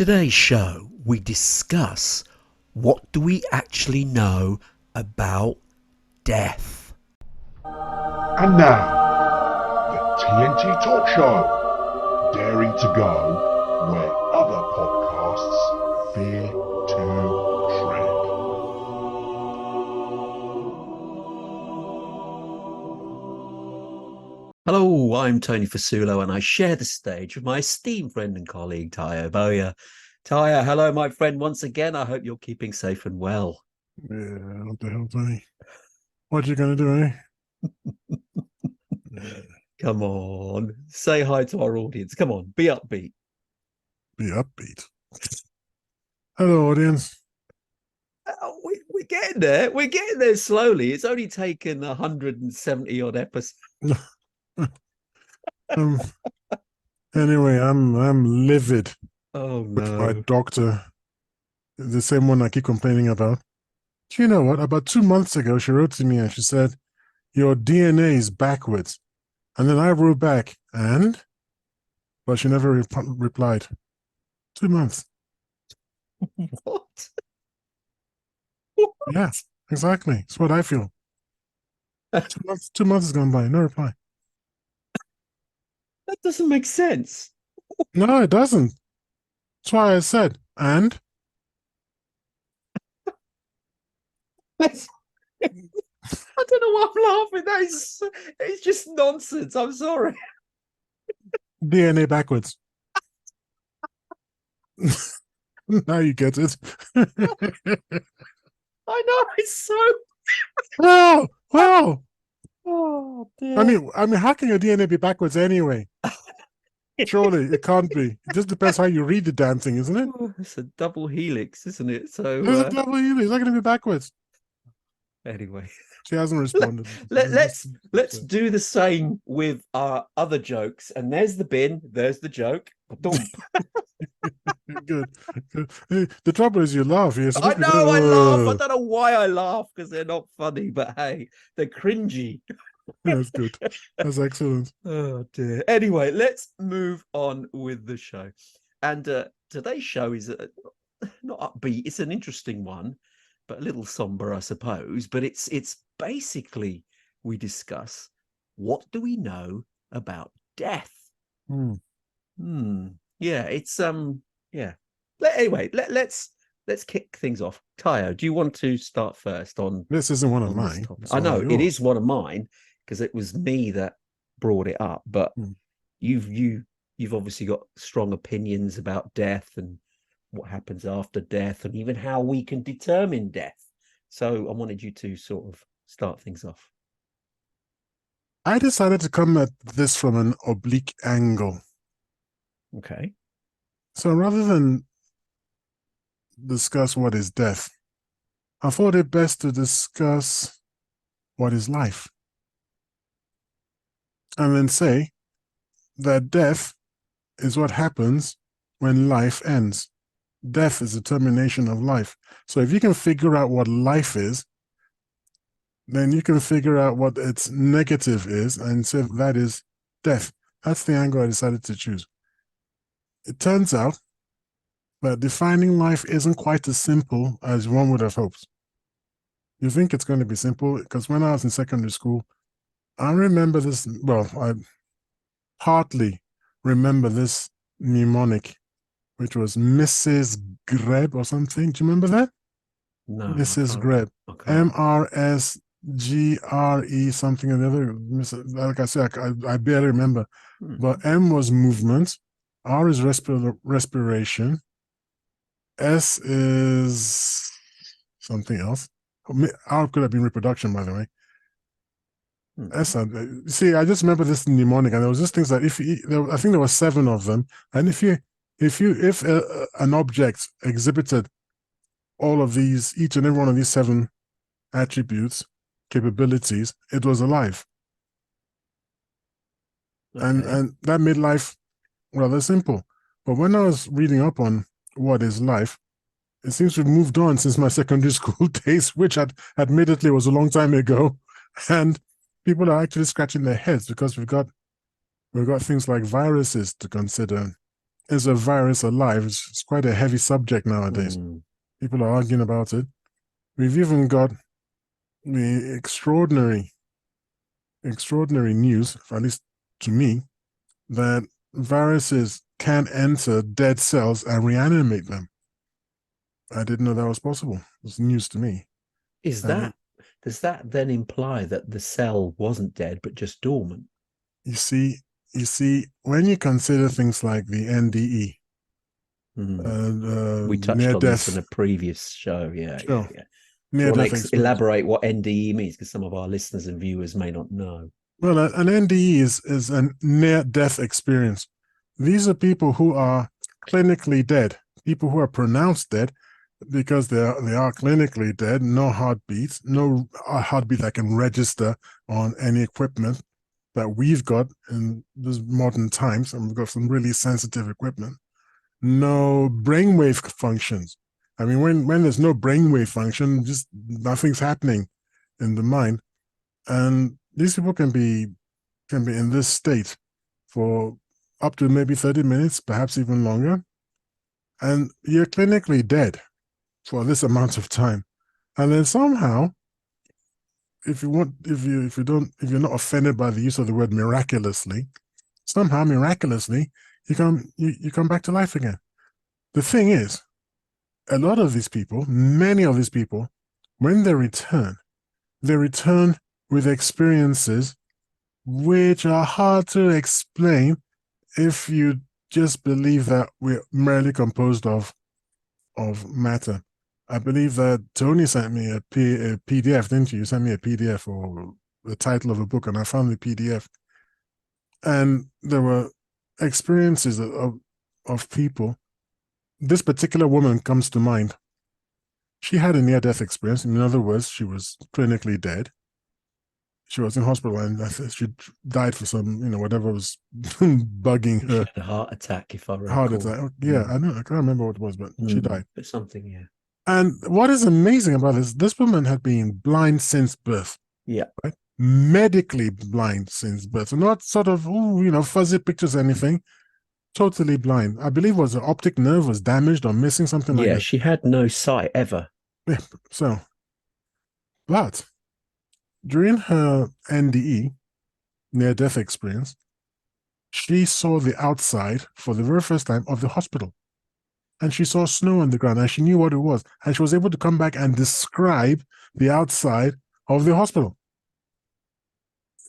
today's show, we discuss what do we actually know about death. And now, the TNT Talk Show, daring to go where other podcasts fear to tread. Hello, I'm Tony Fasulo, and I share the stage with my esteemed friend and colleague, Tayo Boya. Tayo, hello, my friend, once again. I hope you're keeping safe and well. Yeah, what the hell, Tony? What you gonna do, eh? Come on, say hi to our audience. Come on, be upbeat. Be upbeat. Hello, audience. We're getting there. We're getting there slowly. It's only taken 170 odd episodes. Anyway, I'm livid Oh with my no. doctor, the same one I keep complaining about. Do you know what? About 2 months ago, she wrote to me and she said, "Your DNA is backwards." And then I wrote back, "And?" But she never replied. 2 months. What? Yeah, exactly. That's what I feel. 2 months has gone by, no reply. That doesn't make sense. No, it doesn't. That's why I said, "And?" I don't know why I'm laughing. It's just nonsense. I'm sorry. DNA backwards. Now you get it. I know it's so. Wow. Oh dear. I mean, how can your DNA be backwards anyway? Surely it can't be. It just depends how you read the damn thing, isn't it? It's a double helix, isn't it? So There's a double helix. It's not going to be backwards. anyway, She hasn't responded. let's do the same with our other jokes. And there's the bin. There's the joke. Good. The trouble is you laugh. I know I laugh. I don't know why I laugh because they're not funny, but hey, they're cringy. That's good. That's excellent. Oh dear. Anyway, let's move on with the show. And today's show is not upbeat. It's an interesting one, but a little somber, I suppose. But it's basically we discuss what do we know about death. Yeah, it's yeah. Anyway, let's kick things off. Tayo, do you want to start first on this? Isn't one of mine. I know it is one of mine because it was me that brought it up, but you've obviously got strong opinions about death and what happens after death and even how we can determine death. So I wanted you to sort of start things off. I decided to come at this from an oblique angle. Okay. So rather than discuss what is death, I thought it best to discuss what is life. And then say that death is what happens when life ends. Death is the termination of life. So if you can figure out what life is, then you can figure out what its negative is and say that is death. That's the angle I decided to choose. It turns out that defining life isn't quite as simple as one would have hoped. You think it's going to be simple because when I was in secondary school, I remember this, well, I partly remember this mnemonic, which was Mrs. Greb or something. Do you remember that? No. Mrs. Greb. MRSGRE something or the other. Like I said, I barely remember. But M was movement, R is respiration, S is something else. R could have been reproduction, by the way. See, I just remember this mnemonic, and there was just things that I think there were 7 of them, and if an object exhibited all of these, each and every one of these 7 attributes, capabilities, it was alive. Okay. And that made life rather simple. But when I was reading up on what is life, it seems we've moved on since my secondary school days, which admittedly was a long time ago, and people are actually scratching their heads because we've got things like viruses to consider, is a virus alive? It's quite a heavy subject nowadays. People are arguing about it. We've even got the extraordinary news, at least to me, that viruses can enter dead cells and reanimate them. I didn't know that was possible. It's news to me. Does that then imply that the cell wasn't dead but just dormant? You see, when you consider things like the NDE, we touched on this in a previous show. Yeah. Do you want to elaborate what NDE means? Because some of our listeners and viewers may not know. Well, an NDE is a near-death experience. These are people who are clinically dead, people who are pronounced dead because they are clinically dead, no heartbeats, no heartbeat that can register on any equipment that we've got in these modern times, and we've got some really sensitive equipment. No brainwave functions. I mean, when there's no brainwave function, just nothing's happening in the mind. And these people can be in this state for up to maybe 30 minutes, perhaps even longer. And you're clinically dead for this amount of time. And then somehow, if you're not offended by the use of the word miraculously, somehow miraculously, you come back to life again. The thing is, a lot of these people, many of these people, when they return with experiences which are hard to explain if you just believe that we're merely composed of matter. I believe that Tony sent me a PDF, didn't you? You sent me a PDF or the title of a book, and I found the PDF. And there were experiences of people. This particular woman comes to mind. She had a near-death experience. In other words, she was clinically dead. She was in hospital and she died for some, whatever was bugging her. She had a heart attack, if I recall. Heart attack. Yeah, I can't remember what it was, but she died. But something, yeah. And what is amazing about this woman had been blind since birth. Yeah. Right? Medically blind since birth. So not sort of, fuzzy pictures or anything. Totally blind. I believe was the optic nerve was damaged or missing, something like that. Yeah, she had no sight ever. Yeah, so. But during her NDE, near-death experience, she saw the outside for the very first time of the hospital. And she saw snow on the ground and she knew what it was. And she was able to come back and describe the outside of the hospital.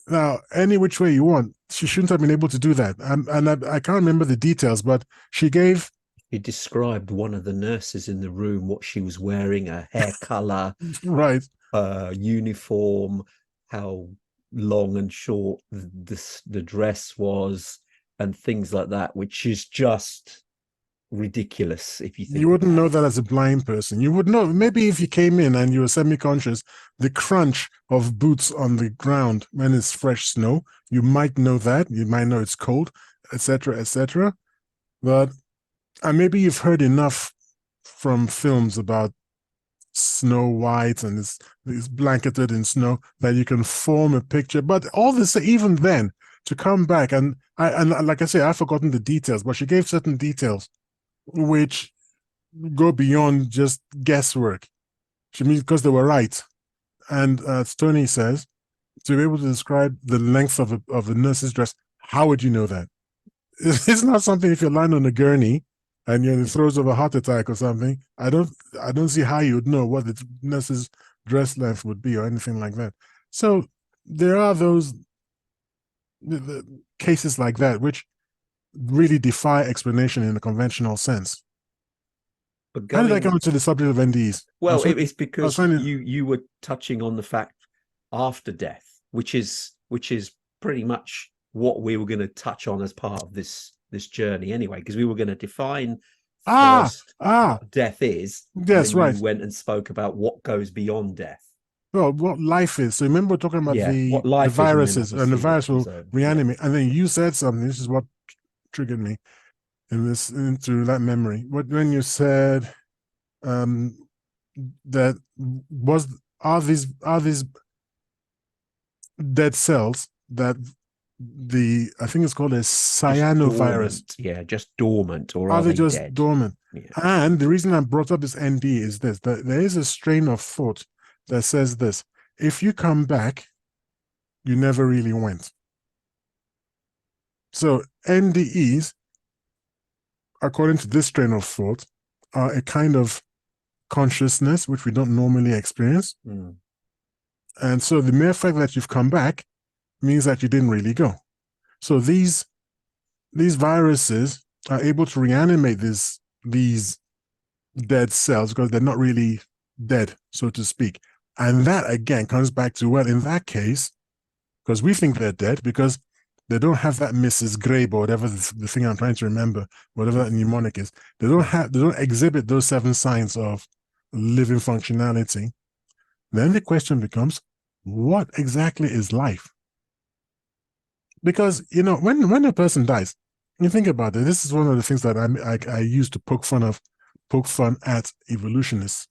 Now, any which way you want, she shouldn't have been able to do that. And I can't remember the details, but she described one of the nurses in the room, what she was wearing, her hair color, right, uniform, how long and short the dress was, and things like that, which is just ridiculous. If you wouldn't know that as a blind person. You would know, maybe if you came in and you were semi-conscious, the crunch of boots on the ground when it's fresh snow, you might know that. You might know it's cold, etc., etc. But maybe you've heard enough from films about Snow White and it's blanketed in snow that you can form a picture. But all this, even then, to come back and like I say, I've forgotten the details, but she gave certain details which go beyond just guesswork. She means because they were right. And as Tony says, to be able to describe the length of a nurse's dress, how would you know that? It's not something if you're lying on a gurney and you're in the throes of a heart attack or something. I don't see how you would know what the nurse's dress length would be or anything like that. So there are those the cases like that which really defy explanation in the conventional sense. But how did I come to the subject of NDEs? Well, it's because you were touching on the fact after death, which is pretty much what we were going to touch on as part of this journey anyway, because we were going to define first what death is. Yes, right. You went and spoke about what goes beyond death. Well, what life is. So remember we're talking about the viruses, and the virus will reanimate. And then you said something. This is what triggered me into that memory. When you said that are these dead cells that I think it's called a Just cyanovirus. dormant. Yeah, just dormant, or Are are they they just dead? dormant? Yeah. And the reason I brought up this ND is this, that there is a strain of thought that says this: if you come back, you never really went. So NDEs, according to this strain of thought, are a kind of consciousness which we don't normally experience. Mm. And so the mere fact that you've come back means that you didn't really go. So these viruses are able to reanimate these dead cells because they're not really dead, so to speak. And that again comes back to, well, in that case, because we think they're dead because they don't have that Mrs. Grabe or whatever the thing I'm trying to remember, whatever that mnemonic is. They don't exhibit those 7 signs of living functionality. Then the question becomes, what exactly is life? Because when a person dies, you think about it. This is one of the things that I use to poke fun at evolutionists.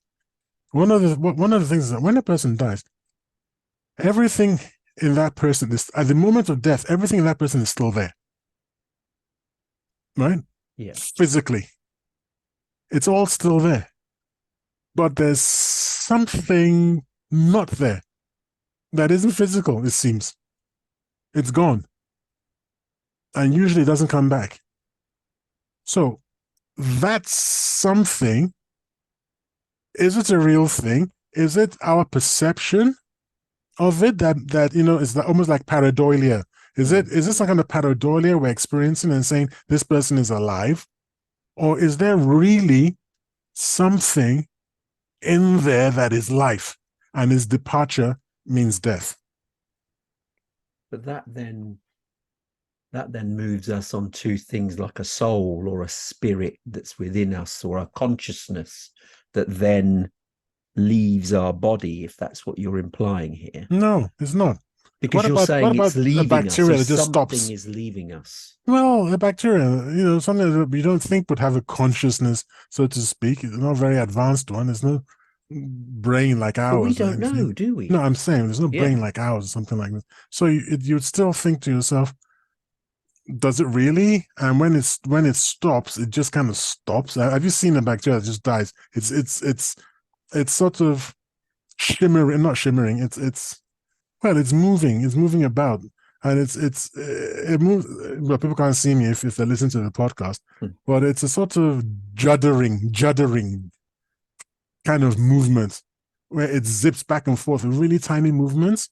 One of the things is that when a person dies, everything in that person is, at the moment of death, everything in that person is still there, right? Yeah. Physically, it's all still there, but there's something not there that isn't physical. It seems it's gone, and usually it doesn't come back. So that's something. Is it a real thing? Is it our perception of it that is that almost like pareidolia? Is this some kind of pareidolia we're experiencing and saying this person is alive? Or is there really something in there that is life and his departure means death? But that then moves us on to things like a soul or a spirit that's within us, or a consciousness that then leaves our body, if that's what you're implying here. No, it's not. Because you're what saying about it's a leaving us, so bacteria that just something stops? is leaving us. Well, a bacteria, something that we don't think would have a consciousness, so to speak. It's not a very advanced one. There's no brain like But we ours or don't anything. know, do we? No, I'm saying there's no Yeah. brain like ours or something like that. So you'd still think to yourself, does it really? And when it stops, it just kind of stops. Have you seen a bacteria that just dies? It's sort of shimmering, not shimmering. It's moving. It's moving about, and it moves. Well, people can't see me if they listen to the podcast, but it's a sort of juddering kind of movement where it zips back and forth with really tiny movements,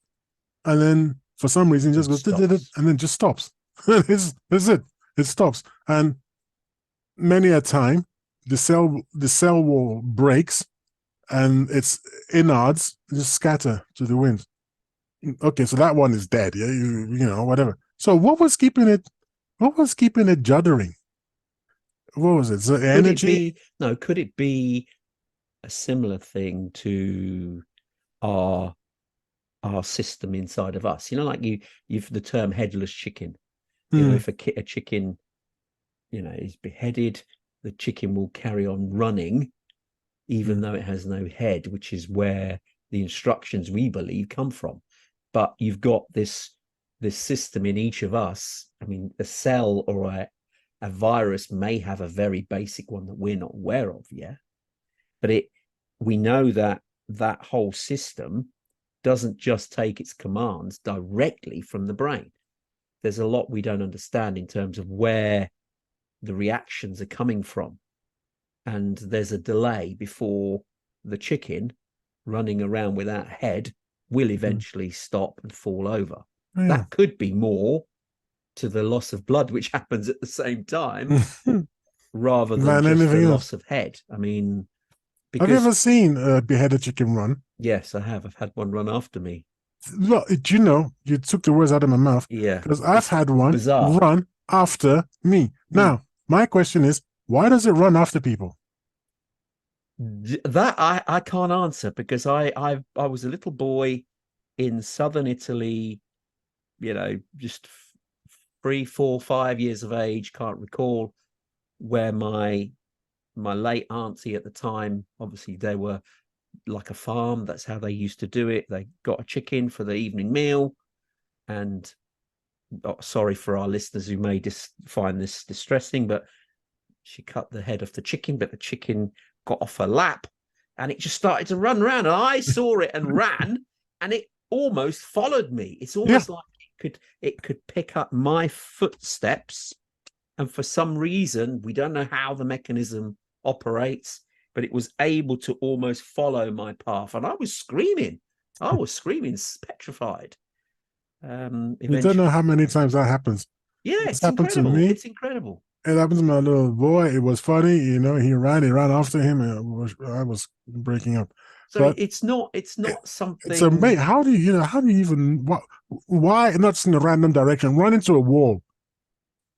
and then for some reason it just goes and then just stops. That's it. It stops, and many a time the cell wall breaks, and its innards just scatter to the wind. Okay, so that one is dead. Yeah, whatever. So what was keeping it juddering? What was it? So energy? Could it be a similar thing to our system inside of us? Like you've the term headless chicken. If a chicken, is beheaded, the chicken will carry on running, even though it has no head, which is where the instructions, we believe, come from. But you've got this system in each of us. I mean, a cell or a virus may have a very basic one that we're not aware of yet, but we know that whole system doesn't just take its commands directly from the brain. There's a lot we don't understand in terms of where the reactions are coming from, and there's a delay before the chicken running around without head will eventually stop and fall over. Yeah. That could be more to the loss of blood, which happens at the same time, rather than just the loss of head. I mean, have you ever seen a beheaded chicken run? Yes, I have. I've had one run after me. Well, you took the words out of my mouth. Yeah, because I've had one bizarre. Run after me. Now, my question is, why does it run after people? That I can't answer, because I was a little boy in southern Italy, just 3, 4, 5 years of age, can't recall, where my late auntie at the time, obviously they were like a farm, that's how they used to do it. They got a chicken for the evening meal, and sorry for our listeners who may find this distressing, but she cut the head off the chicken, but the chicken got off her lap and it just started to run around. And I saw it and ran, and it almost followed me. It's almost like it could pick up my footsteps. And for some reason, we don't know how the mechanism operates, but it was able to almost follow my path. And I was screaming. Petrified. You don't know how many times that happens. Yeah, It's it's happened incredible. to me. It's incredible. It happened to my little boy. It was funny, you know. He ran after him, and I was breaking up. So but it's not something. It's amazing. How do you even why not just in a random direction? Run into a wall.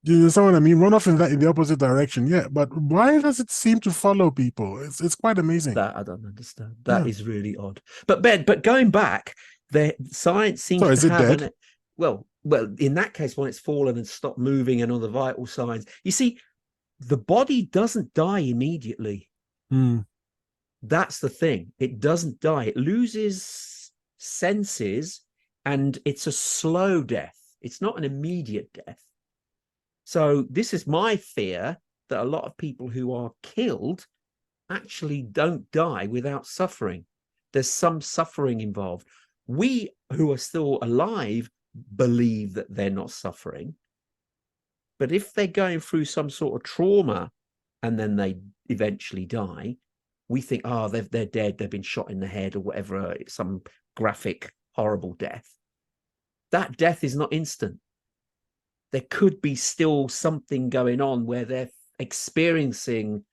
You know what I mean? Run off in the opposite direction. Yeah, but why does it seem to follow people? It's quite amazing. That I don't understand. That is really odd. But Ben, going back, the science seems to have dead? Well, in that case, when it's fallen and stopped moving and all the vital signs, you see, the body doesn't die immediately. That's the thing. It doesn't die. It loses senses, and it's a slow death. It's not an immediate death. So this is my fear, that a lot of people who are killed actually don't die without suffering. There's some suffering involved. We who are still alive believe that they're not suffering. But if they're going through some sort of trauma and then they eventually die, we think, oh, they're dead, they've been shot in the head or whatever, some graphic, horrible death. That death is not instant. There could be still something going on where they're experiencing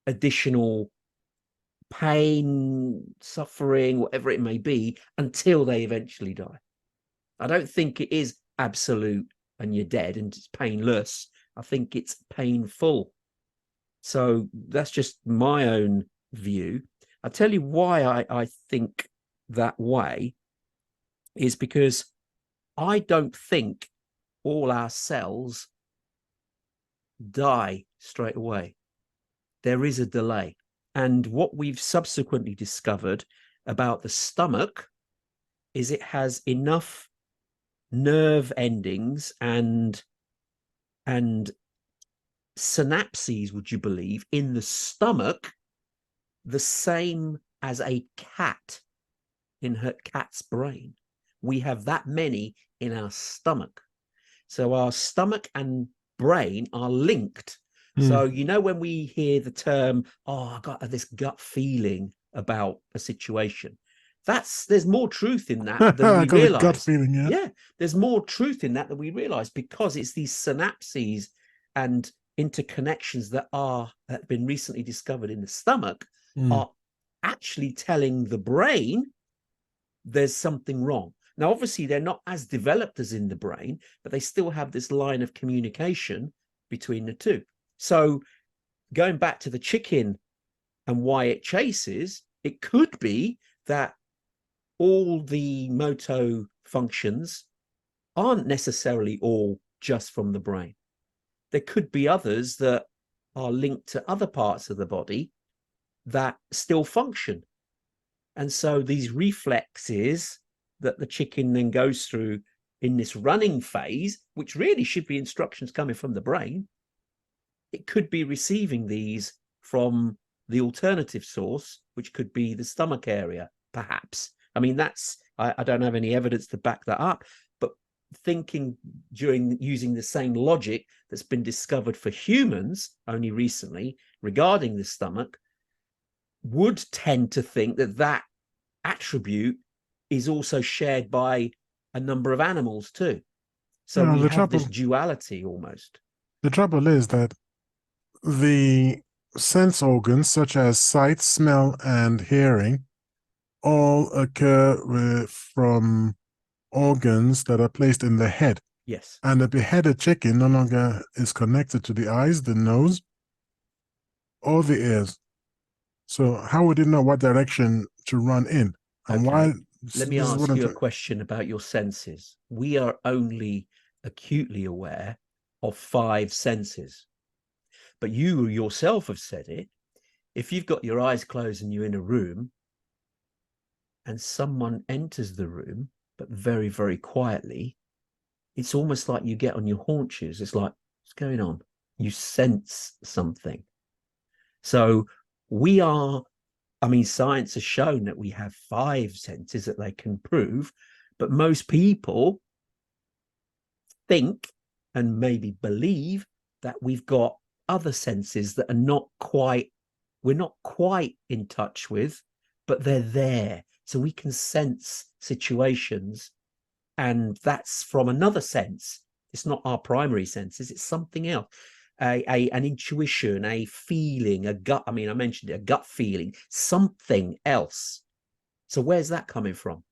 additional pain, suffering, whatever it may be, until they eventually die. I don't think it is absolute and you're dead and it's painless. I think it's painful. So that's just my own view. I'll tell you why I think that way is because I don't think all our cells die straight away. There is a delay. And what we've subsequently discovered about the stomach is it has enough nerve endings and synapses, would you believe, in the stomach, the same as a cat in her cat's brain. We have that many in our stomach. So our stomach and brain are linked. So, you know, when we hear the term, oh, I got this gut feeling about a situation, there's more truth in that than we realize. Gut feeling, yeah, there's more truth in that than we realize, because it's these synapses and interconnections that have been recently discovered in the stomach are actually telling the brain there's something wrong. Now, obviously, they're not as developed as in the brain, but they still have this line of communication between the two. So going back to the chicken and why it chases, it could be that all the motor functions aren't necessarily all just from the brain. There could be others that are linked to other parts of the body that still function. And so these reflexes that the chicken then goes through in this running phase, which really should be instructions coming from the brain, it could be receiving these from the alternative source, which could be the stomach area, perhaps. I mean, I don't have any evidence to back that up, but thinking using the same logic that's been discovered for humans only recently regarding the stomach, would tend to think that attribute is also shared by a number of animals too. So we have this duality almost. The trouble is that the sense organs such as sight, smell, and hearing all occur from organs that are placed in the head. Yes. And the beheaded chicken no longer is connected to the eyes, the nose, or the ears. So how would it know what direction to run in? And why? Let me ask you a question about your senses. We are only acutely aware of 5 senses. But you yourself have said it. If you've got your eyes closed and you're in a room and someone enters the room, but very, very quietly, it's almost like you get on your haunches. It's like, what's going on? You sense something. So we are, I mean, science has shown that we have 5 senses that they can prove, but most people think and maybe believe that we've got other senses that are we're not quite in touch with, but they're there. So we can sense situations, and that's from another sense. It's not our primary senses, it's something else. An intuition, a feeling, a gut. I mean, I mentioned it, a gut feeling, something else. So where's that coming from?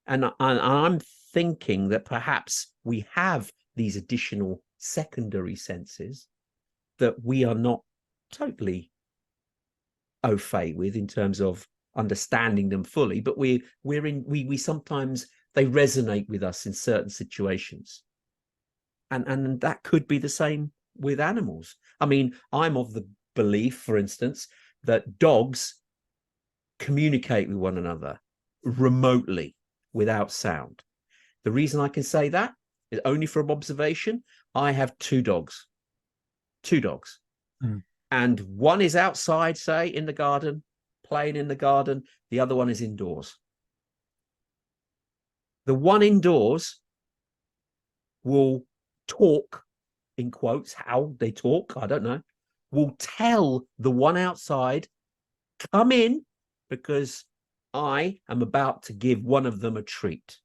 And I'm thinking that perhaps we have these additional secondary senses that we are not totally au fait with in terms of understanding them fully, but we sometimes they resonate with us in certain situations. And that could be the same with animals. I mean, I'm of the belief, for instance, that dogs communicate with one another remotely without sound. The reason I can say that is only from observation. I have 2 dogs. And one is outside, say, in the garden, playing in the garden. The other one is indoors. The one indoors will talk, in quotes, how they talk, I don't know, will tell the one outside, come in, because I am about to give one of them a treat.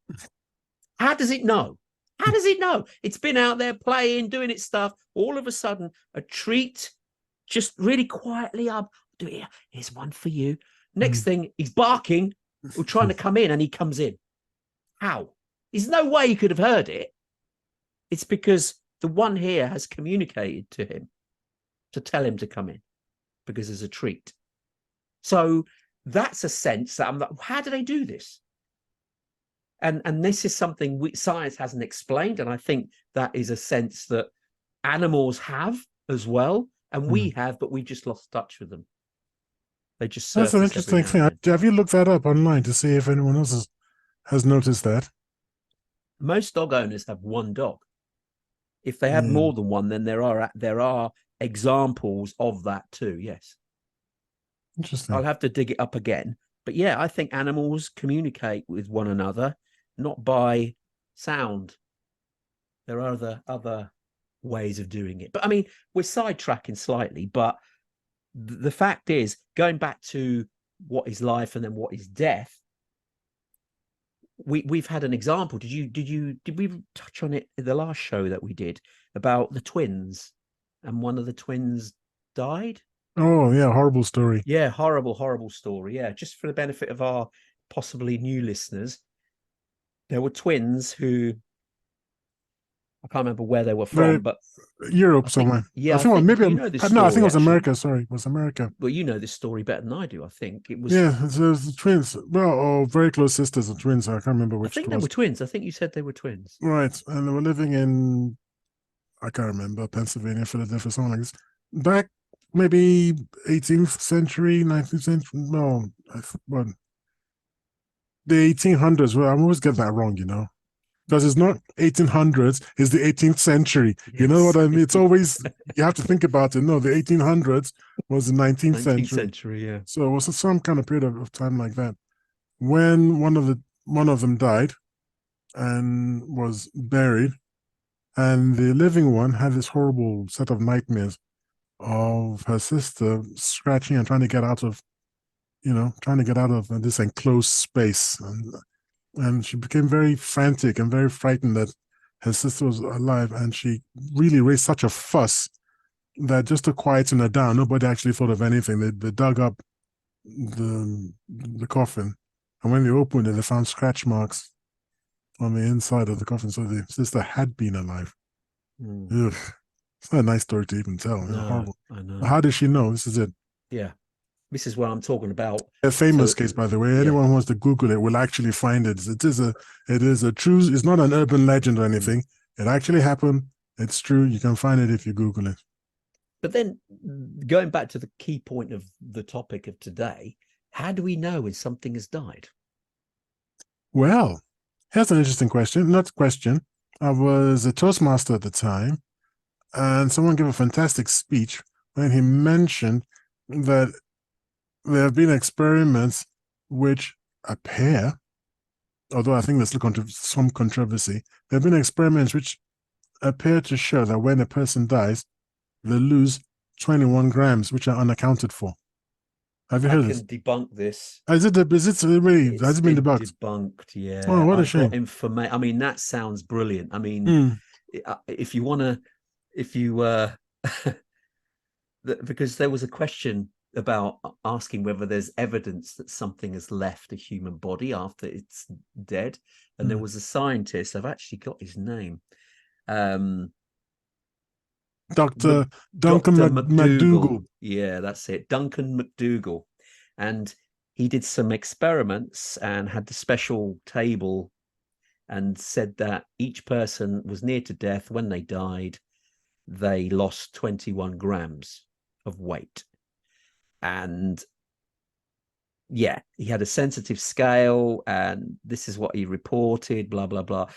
How does it know? How does it know? It's been out there playing, doing its stuff. All of a sudden, a treat, just really quietly up. Here's one for you. Next thing, he's barking or trying to come in, and he comes in. How? There's no way he could have heard it. It's because the one here has communicated to him to tell him to come in because there's a treat. So that's a sense that I'm like, how do they do this? And this is something science hasn't explained. And I think that is a sense that animals have as well. And we have, but we just lost touch with them. They just surface. That's an interesting thing. Have you looked that up online to see if anyone else has noticed that? Most dog owners have 1 dog. If they have more than one, then there are examples of that too. Yes. Interesting. I'll have to dig it up again. But yeah, I think animals communicate with one another, not by sound. There are other ways of doing it. But I mean, we're sidetracking slightly, but the fact is, going back to what is life and then what is death, we've had an example. Did we touch on it in the last show that we did about the twins, and one of the twins died? Oh yeah, horrible story. Yeah, horrible story. Yeah, just for the benefit of our possibly new listeners, there were twins who, I can't remember where they were from, but Europe somewhere. Yeah, I think maybe you know this story. No, I think it was actually. America. Sorry, it was America. Well, you know this story better than I do. I think it was. Yeah, it was the twins. Well, very close sisters or twins. I can't remember which. I think they were twins. I think you said they were twins. Right, and they were living in, I can't remember, Pennsylvania, Philadelphia, something like this. Back maybe 18th century, 19th century. No, well, the 1800s. Well, I'm always getting that wrong, because it's not 1800s, it's the 18th century. Yes. You know what I mean? It's always, you have to think about it. No, the 1800s was the 19th century. Yeah. So it was some kind of period of time like that. When one of them died and was buried, and the living one had this horrible set of nightmares of her sister scratching and trying to get out of this enclosed space. And she became very frantic and very frightened that her sister was alive. And she really raised such a fuss that just to quieten her down, nobody actually thought of anything. They dug up the coffin. And when they opened it, they found scratch marks on the inside of the coffin. So the sister had been alive. Ugh. It's not a nice story to even tell. No, horrible. I know. How did she know? This is it. Yeah. This is what I'm talking about. A famous case, by the way. Anyone who wants to Google it will actually find it. It is a true, it's not an urban legend or anything. It actually happened. It's true. You can find it if you Google it. But then going back to the key point of the topic of today, how do we know when something has died? Well, here's an interesting question. Not question. I was a Toastmaster at the time, and someone gave a fantastic speech when he mentioned that there have been experiments which appear, although I think there's still some controversy, there have been experiments which appear to show that when a person dies, they lose 21 grams, which are unaccounted for. Have you I heard can this? debunk this. Has it really, has It's it been been debunked? debunked. Oh, Yeah, what a I've got shame. information. I mean, that sounds brilliant. I mean, Mm. if you want to, if you because there was a question about asking whether there's evidence that something has left a human body after it's dead, and there was a scientist. I've actually got his name. Dr. Duncan Dr. McDougall. McDougall. Yeah, that's it. Duncan McDougall. And he did some experiments and had the special table and said that each person was near to death. When they died, they lost 21 grams of weight. And yeah, he had a sensitive scale, and this is what he reported, blah, blah, blah.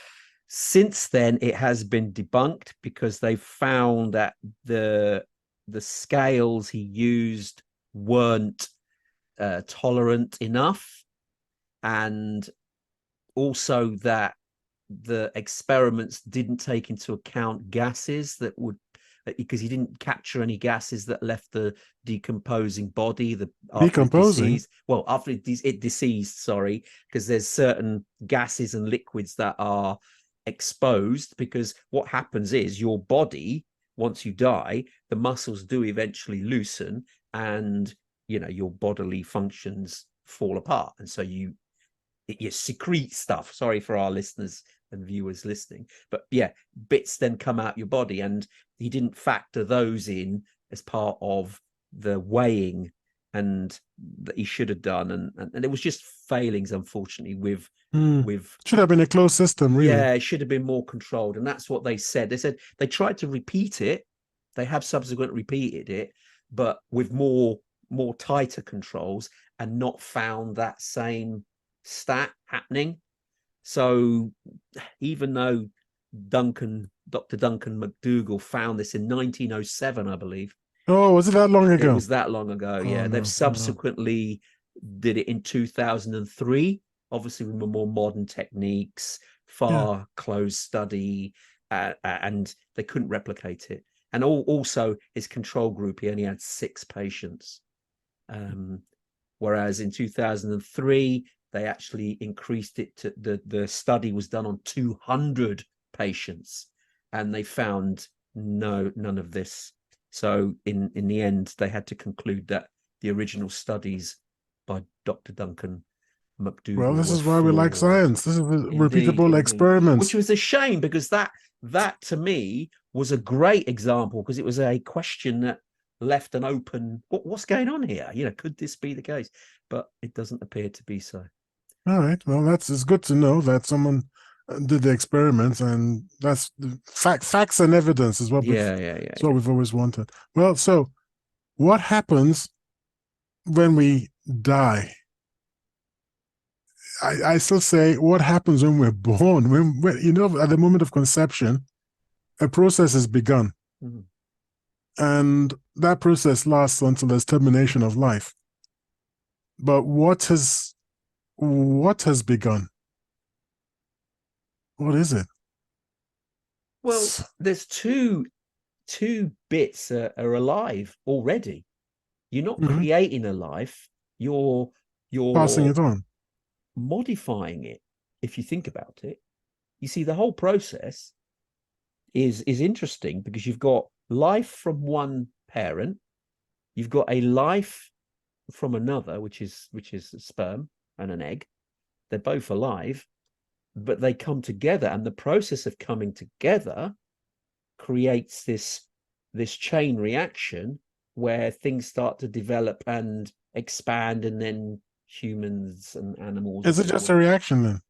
Since then, it has been debunked because they found that the scales he used weren't tolerant enough, and also that the experiments didn't take into account gases that would, because he didn't capture any gases that left the decomposing body after it Decomposing? deceased. Well, after it deceased, sorry, because there's certain gases and liquids that are exposed, because what happens is your body, once you die, the muscles do eventually loosen, and your bodily functions fall apart, and so you secrete stuff. Sorry for our listeners and viewers listening, but yeah, bits then come out your body, and he didn't factor those in as part of the weighing and that he should have done, and it was just failings, unfortunately, with should have been a closed system, really. Yeah, it should have been more controlled, and that's what they said. They said they tried to repeat it. They have subsequently repeated it, but with more tighter controls, and not found that same stat happening. So even though Dr. Duncan McDougall found this in 1907, I believe. Oh, was it that long ago? It was that long ago, yeah. Oh, They've subsequently did it in 2003, obviously with more modern techniques, far closed study, and they couldn't replicate it. And also his control group, he only had 6 patients. Whereas in 2003, they actually increased it to the study was done on 200 patients, and they found none of this. So in the end, they had to conclude that the original studies by Dr. Duncan McDougall. Well, this is why we like science. This is repeatable Indeed. experiments. Which was a shame, because that to me was a great example, because it was a question that left an open, what's going on here? Could this be the case? But it doesn't appear to be so. All right. Well, it's good to know that someone did the experiments, and that's facts and evidence is what we've always wanted. Well, so what happens when we die? I still say, what happens when we're born? When at the moment of conception, a process has begun. Mm-hmm. And that process lasts until there's termination of life. But what has begun? What is it? Well, there's two bits are alive already. You're not creating a life. You're passing it on, modifying it. If you think about it, you see the whole process is interesting, because you've got life from one parent, you've got a life from another, which is a sperm and an egg. They're both alive, but they come together, and the process of coming together creates this chain reaction where things start to develop and expand, and then humans and animals. Is it just a reaction then?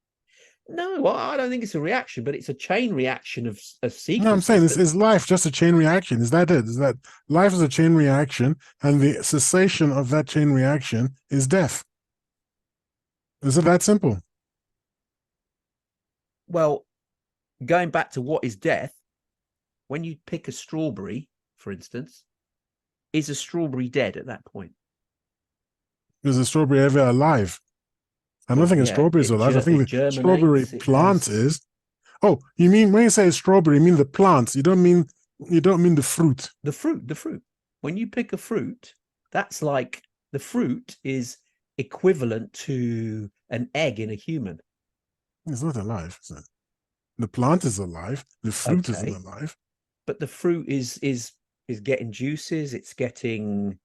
No, well, I don't think it's a reaction, but it's a chain reaction of sequences. No, I'm saying, is life just a chain reaction? Is that it? Is that life is a chain reaction, and the cessation of that chain reaction is death? Is it that simple? Well, going back to what is death, when you pick a strawberry, for instance, is a strawberry dead at that point? Is a strawberry ever alive? I don't Well, think a yeah, strawberry is alive. I think it the strawberry germinates. It plant has. is. Oh, you mean when you say strawberry, you mean the plant? You don't mean the fruit. The fruit. When you pick a fruit, that's like the fruit is equivalent to an egg in a human. It's not alive. Is it? The plant is alive. The fruit isn't Okay, alive. but the fruit is getting juices. It's getting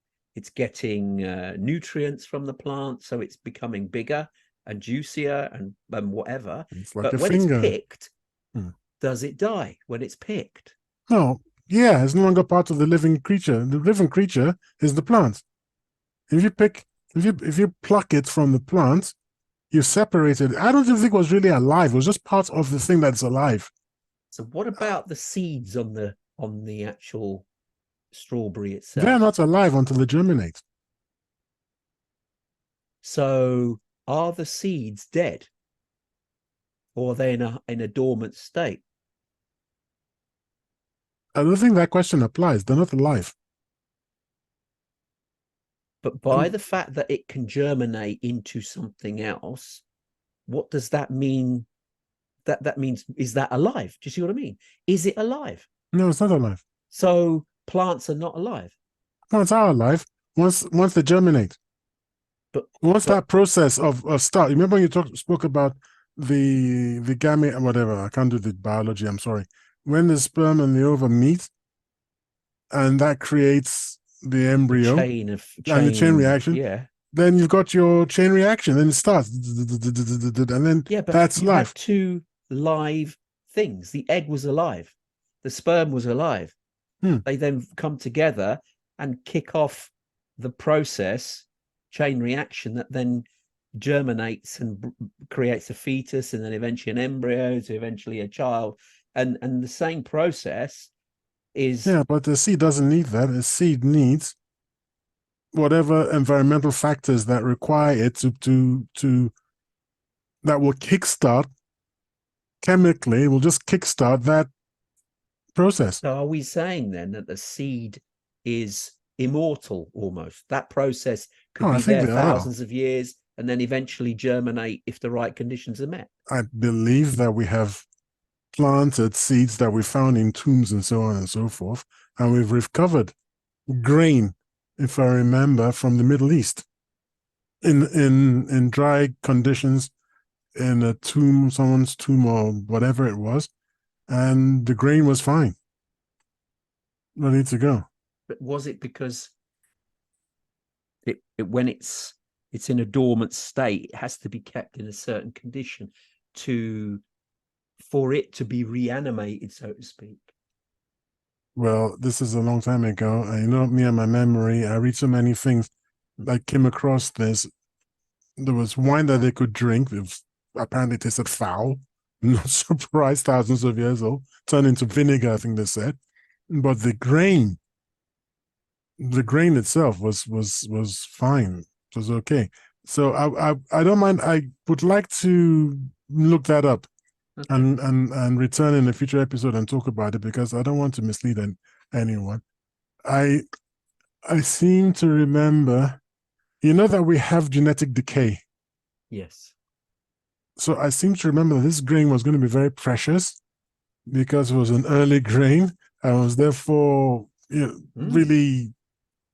nutrients from the plant, so it's becoming bigger and juicier and whatever. It's like But a when it's finger. picked, Hmm. does it die when it's picked? No, yeah, it's no longer part of the living creature. The living creature is the plant. If you pick, if you pluck it from the plant, you separate it. I don't even think it was really alive. It was just part of the thing that's alive. So what about the seeds on the actual strawberry They're itself? not alive until they germinate. So are the seeds dead, or are they in a dormant state? I don't think that question applies. They're not alive. But by the fact that it can germinate into something else, what does that mean? That means, is that alive? Do you see what I mean? Is it alive? No, it's not alive. So plants are not alive. Plants are alive once they germinate. But Once that process of start. Remember when you spoke about the gamete, whatever. I can't do the biology. I'm sorry. When the sperm and the ovum meet, and that creates the embryo and the chain reaction. Yeah. Then you've got your chain reaction, then it starts, and then Yeah, but that's you life. had two live things. The egg was alive, the sperm was alive. They then come together and kick off the process, chain reaction, that then germinates and creates a fetus, and then eventually an embryo, to eventually a child. And the same process is. Yeah, but the seed doesn't need that. A seed needs whatever environmental factors that require it to that will kickstart chemically, will just kickstart that process. So are we saying then that the seed is immortal almost? That process could be there thousands of years and then eventually germinate if the right conditions are met? I believe that we have planted seeds that we found in tombs and so on and so forth, and we've recovered grain, if I remember, from the Middle East in dry conditions in a tomb, someone's tomb or whatever it was, and the grain was fine, ready to go. But was it because when it's in a dormant state, it has to be kept in a certain condition for it to be reanimated, so to speak? Well, this is a long time ago, and you know me and my memory. I read so many things. I came across this. There was wine that they could drink. It apparently tasted foul. Not surprised, thousands of years old, turned into vinegar, I think they said. But the grain itself was fine. It was okay. So I don't mind. I would like to look that up. Okay. And return in a future episode and talk about it, because I don't want to mislead anyone. I seem to remember, you know, that we have genetic decay. Yes. So I seem to remember that this grain was going to be very precious because it was an early grain and was therefore really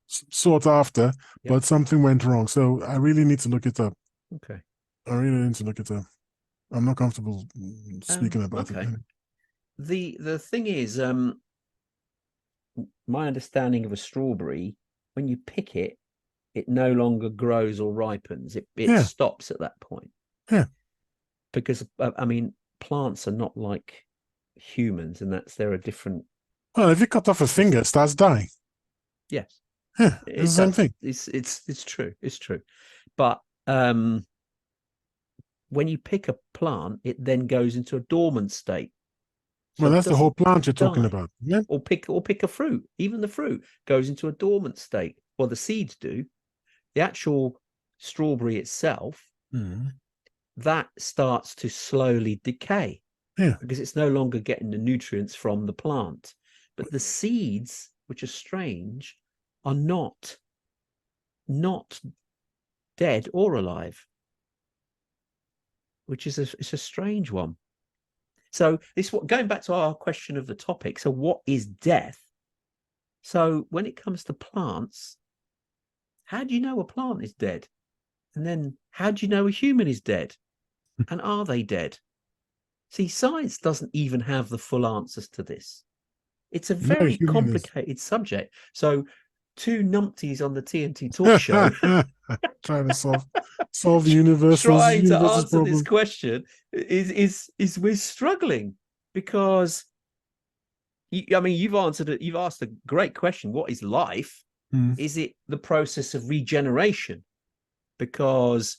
sought after, but something went wrong. So I really need to look it up. Okay. I really need to look it up. I'm not comfortable speaking about it. The thing is, my understanding of a strawberry, when you pick it, it no longer grows or ripens. It stops at that point. Yeah. Because I mean, plants are not like humans, and they're a different. Well, if you cut off a finger, it starts dying. Yes. Yeah, it's the same thing. It's true. It's true. But when you pick a plant, it then goes into a dormant state. So well, that's the whole plant you're talking about. Yeah. Or pick a fruit. Even the fruit goes into a dormant state. Well, the seeds do. The actual strawberry itself, that starts to slowly decay. Yeah. because it's no longer getting the nutrients from the plant. But the seeds, which are strange, are not dead or alive, which is it's a strange one. So this what going back to our question of the topic. So what is death? So when it comes to plants, how do you know a plant is dead? And then how do you know a human is dead? And are they dead? See, science doesn't even have the full answers to this. It's a No, very human is. complicated subject. So two numpties on the TNT talk show Trying to solve the trying to universe's answer this problem. question is we're struggling because I mean you've answered it, you've asked a great question. What is life? Is it the process of regeneration? Because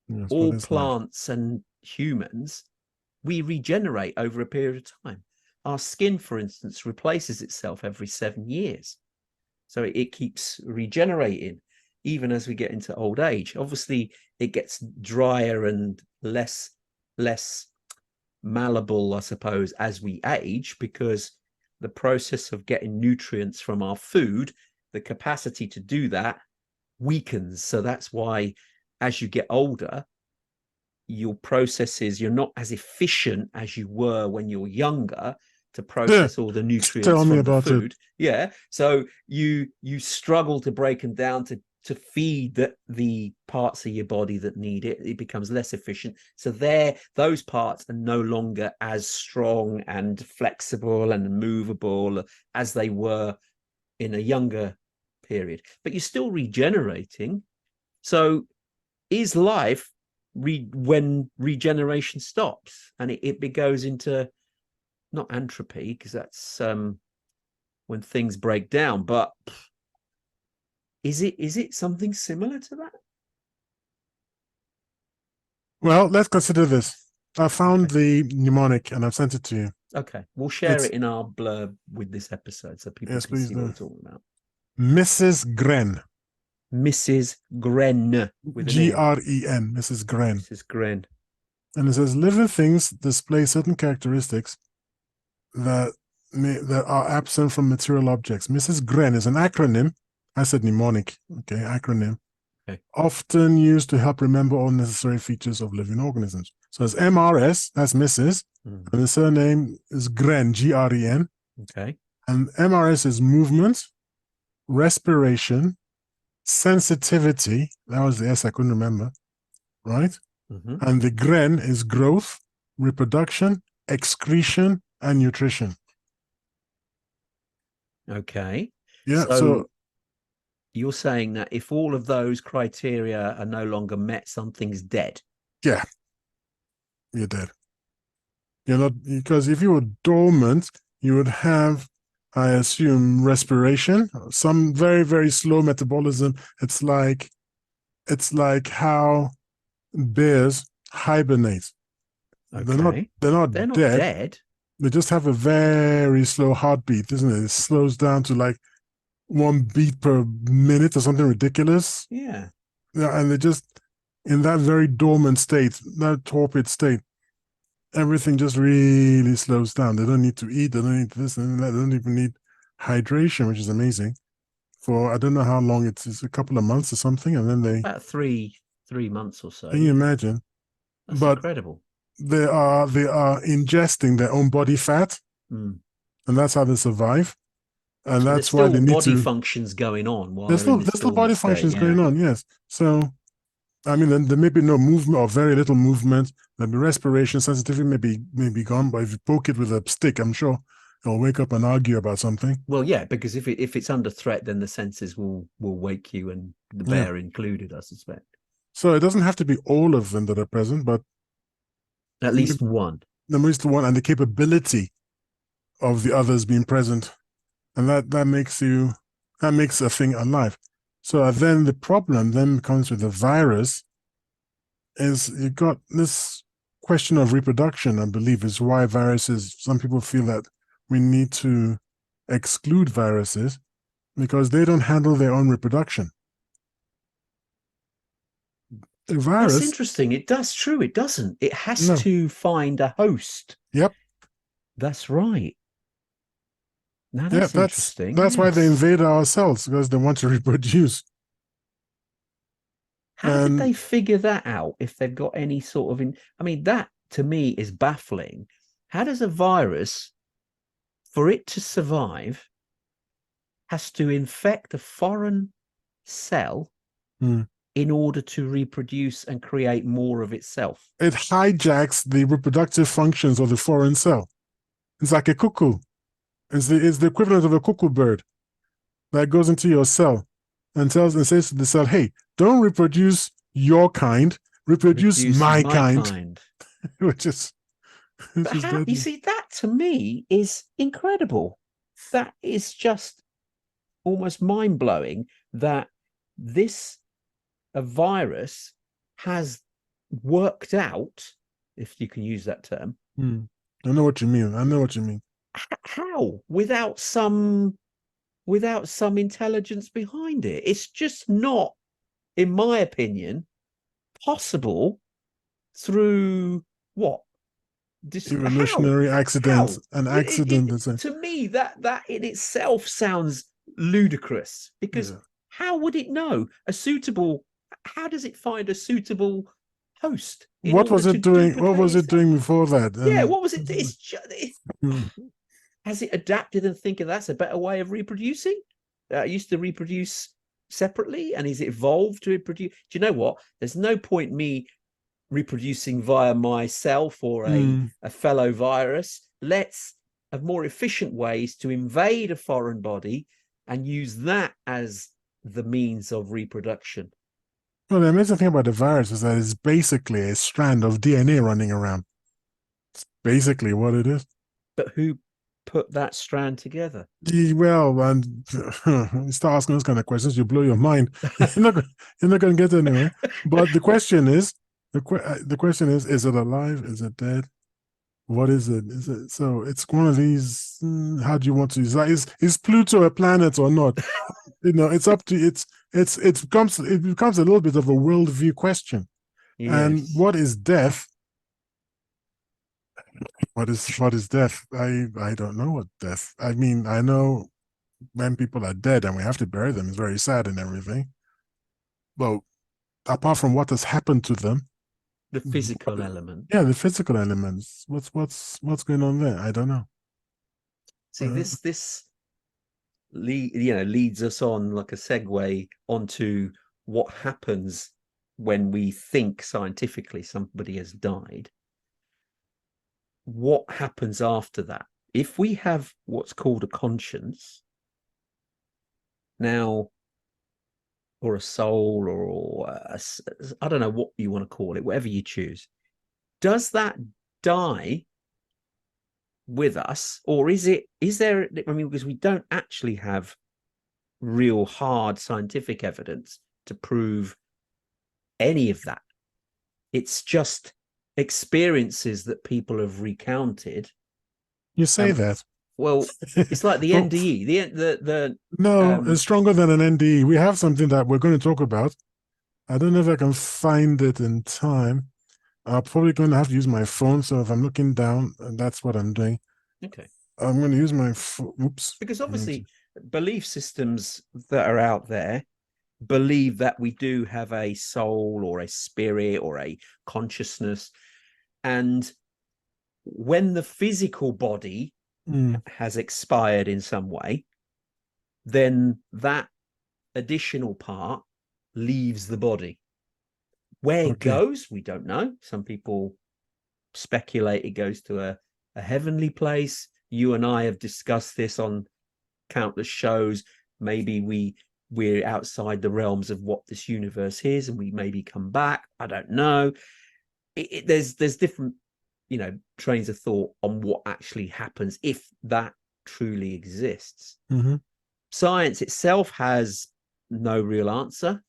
Yes, what all is life? plants and humans, we regenerate over a period of time. Our skin, for instance, replaces itself every 7 years. So it keeps regenerating even as we get into old age. Obviously, it gets drier and less malleable, I suppose, as we age, because the process of getting nutrients from our food, the capacity to do that weakens. So that's why as you get older, your processes, you're not as efficient as you were when you're younger to process all the nutrients Tell me from the about it. food. Yeah. So you struggle to break them down to feed the parts of your body that need it. It becomes less efficient. So those parts are no longer as strong and flexible and movable as they were in a younger period. But you're still regenerating. So is life when regeneration stops and it goes into not entropy, because that's when things break down, but is it something similar to that? Well, let's consider this. I found the mnemonic and I've sent it to you. Okay, we'll share it in our blurb with this episode so people Yes, can please see what do. we're talking about. Mrs. Gren. Mrs. Gren with an N. Gren. Mrs. Gren. Mrs. Gren. And it says living things display certain characteristics that are absent from material objects. Mrs. Gren is an acronym. I said mnemonic. Okay, acronym. Okay. Often used to help remember all necessary features of living organisms. So it's MRS, that's Mrs. And the surname is Gren, Gren. Okay. And MRS is movement, respiration, sensitivity. That was the S I couldn't remember, right? And the Gren is growth, reproduction, excretion, and nutrition. Okay. Yeah. So you're saying that if all of those criteria are no longer met, something's dead. Yeah. You're dead. You're not, because if you were dormant, you would have, I assume, respiration, some very, very slow metabolism. It's like how bears hibernate. Okay. They're not dead. They just have a very slow heartbeat, isn't it? It slows down to like 1 beat per minute or something ridiculous. Yeah. Yeah, and they just in that very dormant state, that torpid state, everything just really slows down. They don't need to eat. They don't need this and that. They don't even need hydration, which is amazing. For I don't know how long it's a couple of months or something, and then they about three months or so. Can you imagine? That's incredible. They are ingesting their own body fat, and that's how they survive. And so that's why they need body functions going on while there's still body functions going on. Yes. So, I mean, there may be no movement or very little movement. Maybe respiration, sensitivity may be gone. But if you poke it with a stick, I'm sure it'll wake up and argue about something. Well, yeah, because if it's under threat, then the senses will wake you, and the bear included, I suspect. So it doesn't have to be all of them that are present, but at least one. At least one, and the capability of the others being present. And that makes a thing alive. So then the problem then comes with the virus is you got this question of reproduction, I believe, is why viruses, some people feel that we need to exclude viruses because they don't handle their own reproduction. The virus, that's interesting. It does true. It doesn't. It has to find a host. Yep. That's right. Now Yeah, that's interesting. that's why they Yes. invade our cells, because they want to reproduce. How did And they figure that out if they've got any sort of I mean, that to me is baffling. How does a virus, for it to survive, has to infect a foreign cell mm, in order to reproduce and create more of itself? it hijacks the reproductive functions of the foreign cell. It's like a cuckoo. It's the equivalent of a cuckoo bird that goes into your cell and says to the cell, "Hey, don't reproduce your kind, reproduce Reproduce my my kind," kind. which is But which is how, you deadly. see, that to me is incredible. That is just almost mind blowing that this a virus has worked out, if you can use that term. I know what you mean. I know what you mean. How without some intelligence behind it? It's just not, in my opinion, possible through what? Just how? Evolutionary accident, How? an accident. That's a To me, that in itself sounds ludicrous, because yeah. how would it know a suitable? How does it find a suitable host in What order was to it doing? What duplicate was it itself? doing before that? Yeah, And what was it? It's just, mm, has it adapted and thinking that's a better way of reproducing? It used to reproduce separately, and is it evolved to reproduce? Do you know what? There's no point me reproducing via myself or mm, a fellow virus. Let's have more efficient ways to invade a foreign body and use that as the means of reproduction. well, the amazing thing about the virus is that it's basically a strand of DNA running around. Basically, what it is. But who put that strand together? Well, and you start asking those kind of questions, you blow your mind. You're not going to get anywhere. But the question is it alive? Is it dead? What is it? Is it so? It's one of these. How do you want to use that? Is Pluto a planet or not? It's up to it becomes a little bit of a worldview question. And Yes. what is death? What is death? I don't know what death. I mean, I know when people are dead and we have to bury them, it's very sad and everything. But apart from what has happened to them, The physical element. yeah, the physical elements. What's going on there? I don't know. See, this leads us on like a segue onto what happens when we think scientifically somebody has died. What happens after that? If we have what's called a conscience now, or a soul, or I don't know what you want to call it, whatever you choose, does that die with us, or is there, I mean, because we don't actually have real hard scientific evidence to prove any of that. It's just experiences that people have recounted. You say Um, that. well, it's like the For, NDE, the no, it's stronger than an NDE. We have something that we're going to talk about. I don't know if I can find it in time. I'm probably going to have to use my phone. So if I'm looking down, that's what I'm doing. okay, I'm going to use my oops. because obviously belief systems that are out there believe that we do have a soul or a spirit or a consciousness, and when the physical body has expired in some way, then that additional part leaves the body. Where it Okay. goes, we don't know. Some people speculate it goes to a heavenly place. You and I have discussed this on countless shows. Maybe we're outside the realms of what this universe is, and we maybe come back. I don't know. There's different trains of thought on what actually happens if that truly exists. Mm-hmm. Science itself has no real answer,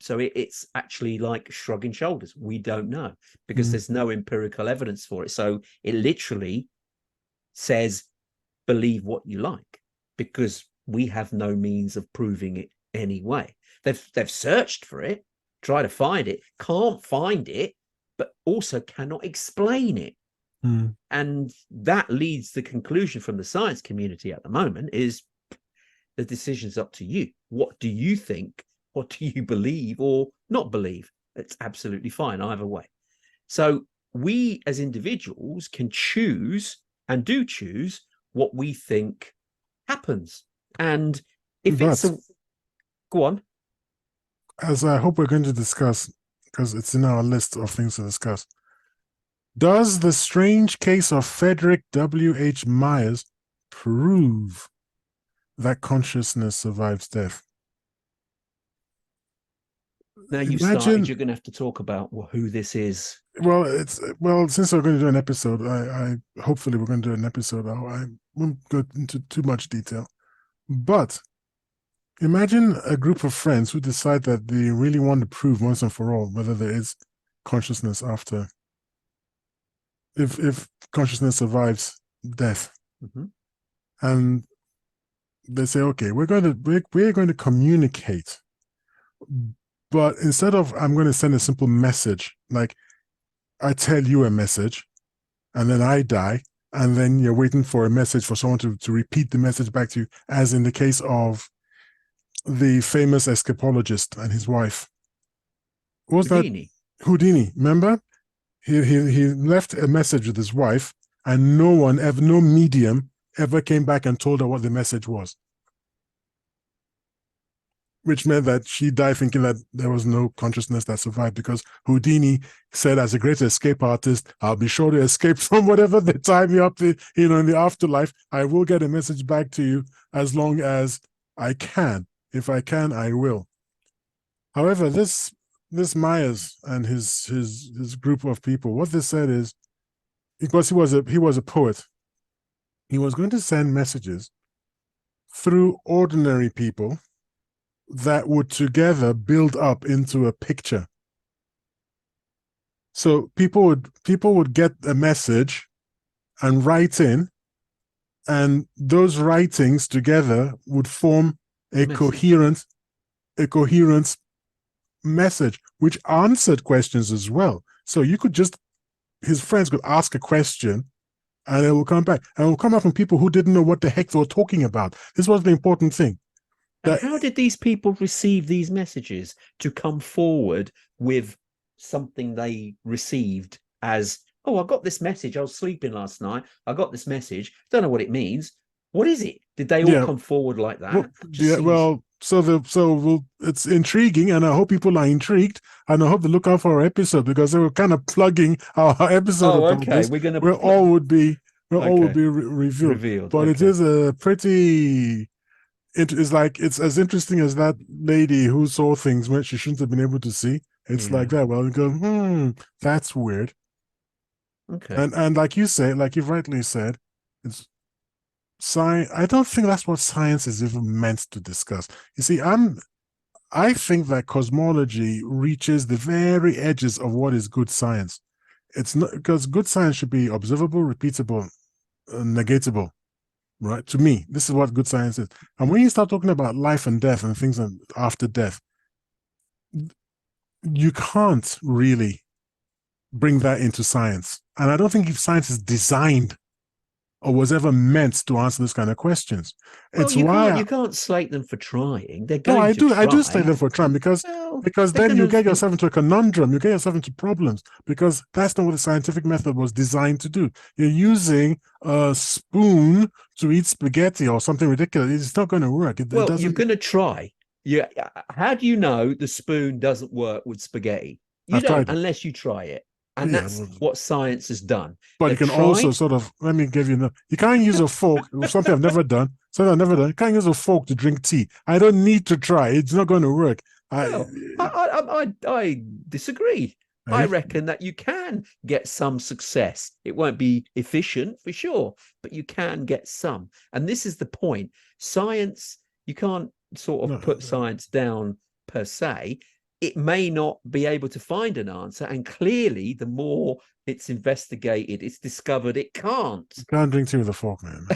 so it's actually like shrugging shoulders. We don't know, because Mm-hmm. there's no empirical evidence for it. So it literally says believe what you like, because we have no means of proving it anyway. They've searched for it, try to find it, can't find it, but also cannot explain it. Mm. And that leads the conclusion from the science community at the moment is the decision's up to you. What do you think? What do you believe or not believe? It's absolutely fine either way. So we as individuals can choose and do choose what we think happens. And if But go on. as I hope we're going to discuss, because it's in our list of things to discuss, does the strange case of Frederick W.H. Myers prove that consciousness survives death? Now you've started, you're going to have to talk about who this is. Well, since we're going to do an episode, I hopefully we're going to do an episode. I won't go into too much detail, but imagine a group of friends who decide that they really want to prove once and for all whether there is consciousness after, if consciousness survives death. Mm-hmm. And they say, okay, we're going to communicate, but instead of I'm going to send a simple message, like I tell you a message and then I die, and then you're waiting for a message for someone to repeat the message back to you, as in the case of the famous escapologist and his wife. What was Houdini. that? Houdini, remember? He left a message with his wife, and no medium ever came back and told her what the message was. Which meant that she died thinking that there was no consciousness that survived, because Houdini said, as a great escape artist, I'll be sure to escape from whatever they tie me up in the afterlife. I will get a message back to you as long as I can. If I can, I will. However, this Myers and his group of people, what they said is, because he was a poet, he was going to send messages through ordinary people that would together build up into a picture. So people would get a message and write in, and those writings together would form a coherent message, which answered questions as well. So his friends could ask a question and it will come back. And it will come back from people who didn't know what the heck they were talking about. This was the important thing. And how did these people receive these messages to come forward with something they received as, oh, I got this message. I was sleeping last night. I got this message. Don't know what it means. What is it? Did they all come forward like that? It's intriguing, and I hope people are intrigued, and I hope they look out for our episode, because they were kind of plugging our episode. Oh, okay. We're going to where all would be revealed. But it is a pretty. It's as interesting as that lady who saw things when she shouldn't have been able to see. It's like that. Well, you go, that's weird. Okay. And like you say, like you've rightly said, it's science. I don't think that's what science is even meant to discuss. You see, I think that cosmology reaches the very edges of what is good science. It's not, because good science should be observable, repeatable, negatable. Right? To me, this is what good science is. And when you start talking about life and death and things after death, you can't really bring that into science. And I don't think if science is designed or was ever meant to answer this kind of questions. It's why you can't slate them for trying. They're no, going I to try. I do slate them for trying, because then you get yourself into a conundrum. You get yourself into problems, because that's not what the scientific method was designed to do. You're using a spoon to eat spaghetti or something ridiculous. It's not going to work. You're going to try. Yeah. How do you know the spoon doesn't work with spaghetti? You don't, unless you try it. And that's what science has done. But you can also sort of, let me give you, you can't use a fork, something I've never done. You can't use a fork to drink tea. I don't need to try. It's not going to work. I disagree. I reckon that you can get some success. It won't be efficient for sure, but you can get some. And this is the point. Science, you can't sort of put science down per se. It may not be able to find an answer. And clearly, the more it's investigated, it's discovered it can't. You can't drink tea with a fork, man.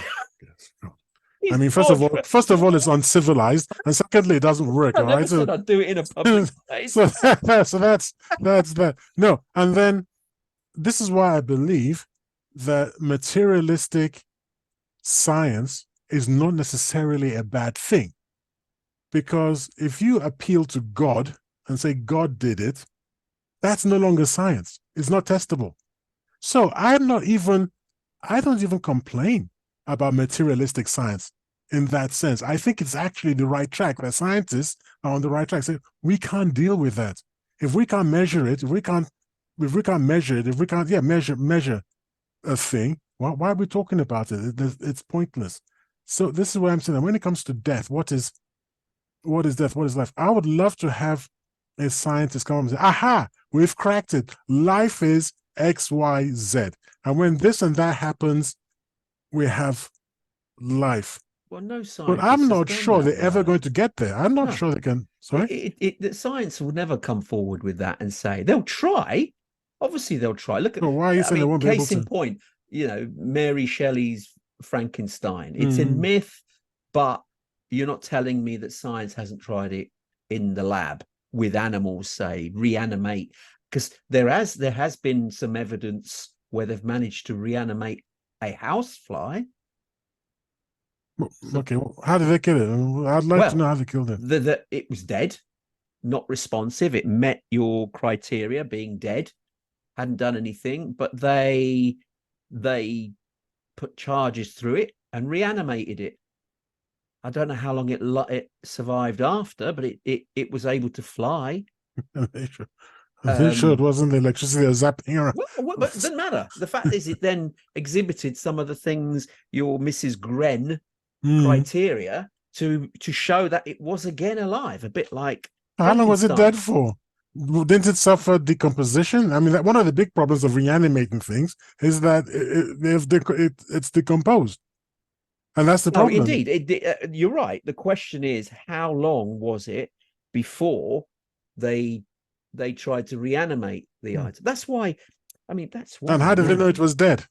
I mean, first of all, it's uncivilized, and secondly, it doesn't work. I never said I'd do it in a public place. So that's that. No, and then this is why I believe that materialistic science is not necessarily a bad thing. Because if you appeal to God and say God did it, that's no longer science. It's not testable. So I don't even complain about materialistic science in that sense. I think it's actually the right track. The scientists are on the right track. Say we can't deal with that. If we can't measure it, if we can't measure it, if we can't measure a thing, why are we talking about it? It's pointless. So this is what I'm saying. When it comes to death, what is death? What is life? I would love to have a scientist come and say, aha, we've cracked it. Life is X, Y, Z. And when this and that happens, we have life. Well, no But scientist I'm has not done sure that, they're ever though. going to get there. I'm not No. sure they can. Sorry? The science will never come forward with that and say they'll try. Obviously, they'll try. Look at, So why are you saying they won't be able case in to? point, Mary Shelley's Frankenstein. It's in myth, but you're not telling me that science hasn't tried it in the lab with animals, say, reanimate. Because there has been some evidence where they've managed to reanimate a housefly. Okay, well, how did they kill it? I'd like to know how they killed it. It was dead, not responsive. It met your criteria, being dead, hadn't done anything, but they put charges through it and reanimated it. I don't know how long it survived after, but it was able to fly. They sure it wasn't the electricity that was zapping around. Well, but it doesn't matter. The fact is, it then exhibited some of the things your Mrs. Gren criteria to show that it was again alive, a bit like how long was it dead for? Didn't it suffer decomposition? I mean, one of the big problems of reanimating things is that it's decomposed, and that's the problem. Indeed, you're right. The question is, how long was it before they tried to reanimate the item? That's why. I mean, that's why. And how did they know it was dead?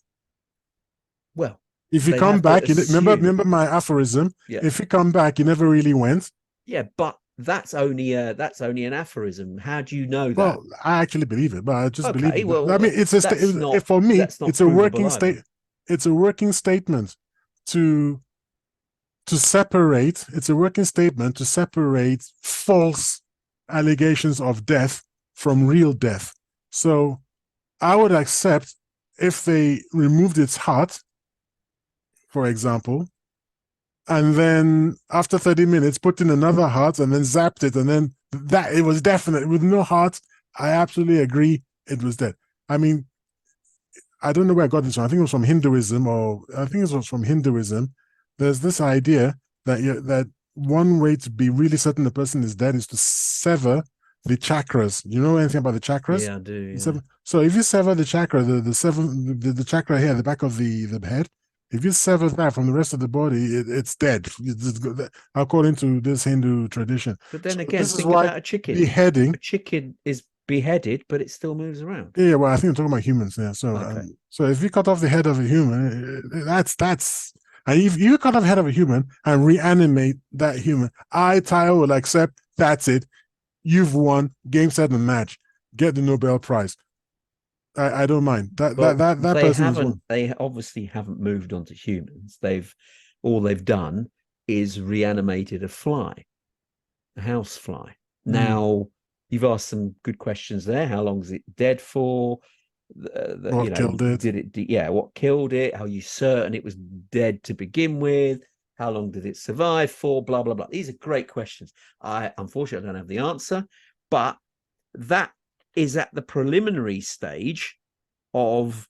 Well, if you come back, remember my aphorism. Yeah. If you come back, you never really went. Yeah, but that's only an aphorism. How do you know that? Well, I actually believe it, but I just believe it. Well, I mean, for me, it's a working state. It's a working statement to separate. It's a working statement to separate false allegations of death from real death. So I would accept if they removed its heart, for example, and then after 30 minutes put in another heart and then zapped it, and then that it was definite with no heart. I absolutely agree it was dead. I mean, I don't know where I got this from. I think it was from Hinduism, There's this idea that one way to be really certain the person is dead is to sever the chakras. You know anything about the chakras? Yeah, I do. Yeah. So if you sever the chakra, the chakra here, the back of the head, if you sever that from the rest of the body, it's dead, according to this Hindu tradition. But then again, think about a chicken. Beheading. A chicken is beheaded, but it still moves around. Yeah, well, I think I'm talking about humans now. So, okay. So if you cut off the head of a human, that's. And if you cut off the head of a human and reanimate that human, Tayo, will accept. That's it. You've won. Game, set, and match. Get the Nobel Prize. I don't mind that person. They obviously haven't moved on to humans. All they've done is reanimated a fly, a house fly. Now you've asked some good questions there. How long is it dead for? What killed it? What killed it? Are you certain it was dead to begin with? How long did it survive for? Blah blah blah. These are great questions. I unfortunately don't have the answer, but that is at the preliminary stage of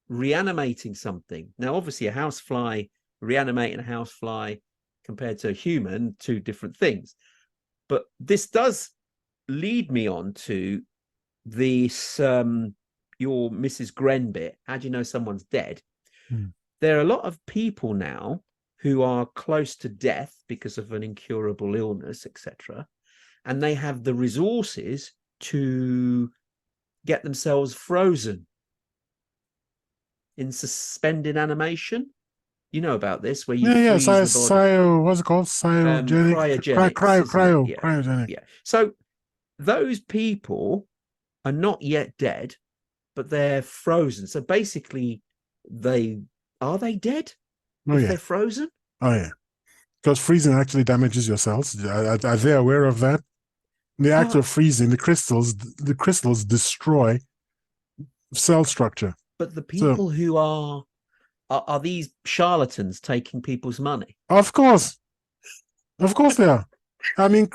reanimating something. Now, obviously, a housefly, reanimating a housefly compared to a human, two different things. But this does lead me on to this, your Mrs. Gren bit. How do you know someone's dead? There are a lot of people now who are close to death because of an incurable illness, etc. And they have the resources to get themselves frozen in suspended animation. You know about this, where you freeze the body. What's it called? Cryogenic. Yeah. So those people are not yet dead, but they're frozen. So basically, are they dead Oh if yeah. they're frozen? Oh yeah. Because freezing actually damages your cells. Are they aware of that? The act Ah, of freezing, the crystals destroy cell structure. but the So, people who are these charlatans taking people's money? of course they are. I mean,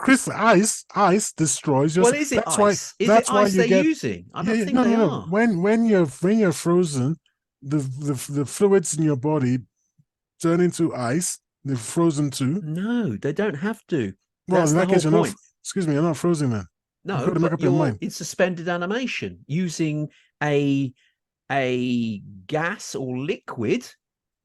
ice destroys your. Well, is it That's why. ice? Is it That's why ice you they're get. using? I Yeah, don't yeah, think no, they no, no. are. When you're frozen, the fluids in your body turn into ice. They're frozen too. No, they don't have to. Well, That's in the that whole case, you're not. point. Excuse me, you're not frozen then. You've got No, to make but up your you're mind. in suspended animation using a gas or liquid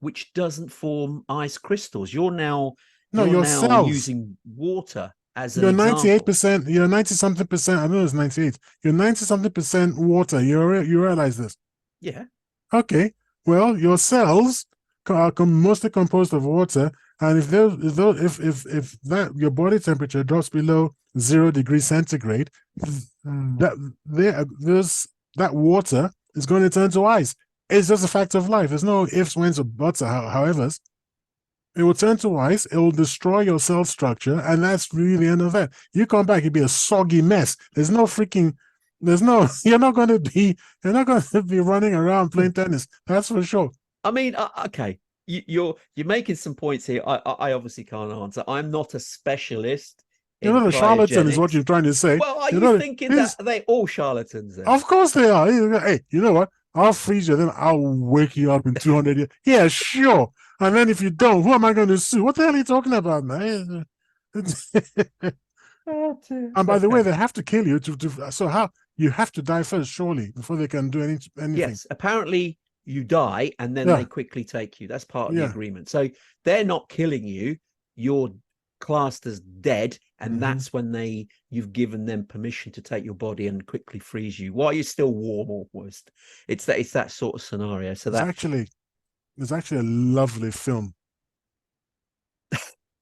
which doesn't form ice crystals. No, You're your now cells. using water as an You're example. 98%. You're 90 something percent. I know it's 98. You're 90 something percent water. You realize this? Yeah. Okay. Well, your cells are mostly composed of water, and if that your body temperature drops below 0 degrees centigrade, that water is going to turn to ice. It's just a fact of life. There's no ifs, whens, or buts, or however's. It will turn to ice. It will destroy your cell structure, and that's really the end of that. You come back, it'll be a soggy mess. There's no freaking. There's no. You're not going to be. You're not going to be running around playing tennis. That's for sure. I mean, okay, you're making some points here. I obviously can't answer. I'm not a specialist You're in not a charlatan, is what cryogenics. you're trying to say. Well, are You're you not. thinking that they all charlatans then? Of course they are. Hey, you know what? I'll freeze you, then I'll wake you up in 200 years. Yeah, sure. And then if you don't, who am I going to sue? What the hell are you talking about, man? Oh, dear. And by the way, Okay. they have to kill you so how you have to die first, surely, before they can do anything. Yes, apparently you die and then they Yeah, quickly take you. That's part of the yeah. agreement. So they're not killing you. You're classed as dead, and that's when you've given them permission to take your body and quickly freeze you while you're still warm almost. It's that sort of scenario. So There's that actually there's actually a lovely film.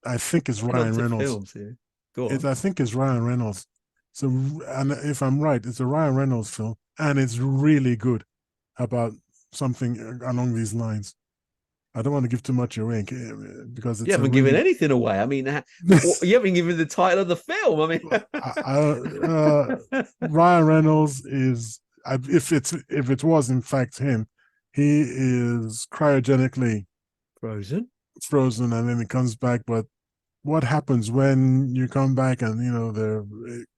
I think it's get on Ryan to Reynolds. films here. Go on. I think it's Ryan Reynolds. So, and if I'm right, it's a Ryan Reynolds film, and it's really good about something along these lines. I don't want to give too much away because You it's a haven't given really. anything away. I mean, you haven't given the title of the film. I mean, Ryan Reynolds is, if it was in fact him, he is cryogenically Frozen. and then he comes back. But what happens when you come back, and there are